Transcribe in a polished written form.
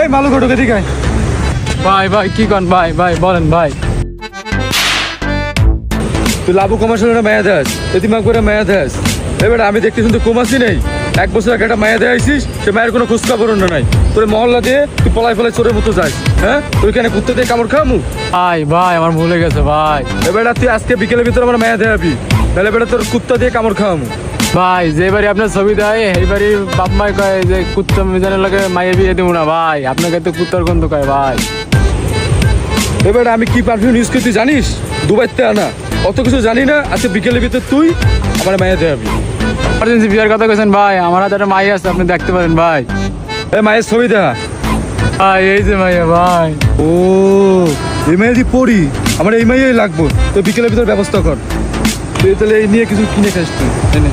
এই মালু ঘটক এদিকে আয়। ভাই কি কন ভাই বলেন ভাই। তুই লাভু কমার্শিয়াল একটা মায়া দেস, এতিমা করে মায়া দেস। এবার আমি দেখতে শুনতে কমাসি নেই, 1 বছর আগে একটা মায়া দেয়াইছিস, সে মায়ের কোনো খোঁজ খবর নাই। তোর মহল্লা দিয়ে তুই পলাই চোরের মতো যাস। হ্যাঁ, তুই কেন কুত্তে দিয়ে কামড় খামু? ভাই আমার ভুলে গেছে ভাই। এবার তুই আজকে বিকেলের ভিতরে আমার মায়া দেয়াবি, তাহলে এবার তোর কুত্তা দিয়ে কামড় খাওয়ামু। ভাই যে বাড়ি আপনার ছবি দেয় এই বাড়ি বাপ মাই কয় যে কুত্তা মিজানের লাগে মাইয়ে বিয়ে দেবো না ভাই, আপনাকে তো কুত্তার গন্ধ কয় ভাই। এবার আমি কি পারফিউম ইউজ করতে জানিস? দুবাইতে আনা, অত কিছু জানি না। আজকে বিকেলের ভিতরে তুই আমার মায়া দেয়াবি। ইমার্জেন্সি বিয়ার কথা কইছেন ভাই, আমার হাতে একটা মাই আছে, আপনি দেখতে পারেন ভাই। এই মায়ের ছবি দেখা। ভাই এই যে মাইয়া ভাই। ও, এই মাইয়া দিয়ে পড়ি, আমার এই মাইয়াই লাগবো। তো বিকেলের ভিতরে ব্যবস্থা কর। তুই তাহলে এই নিয়ে কিছু কিনে খাস তুই এনে।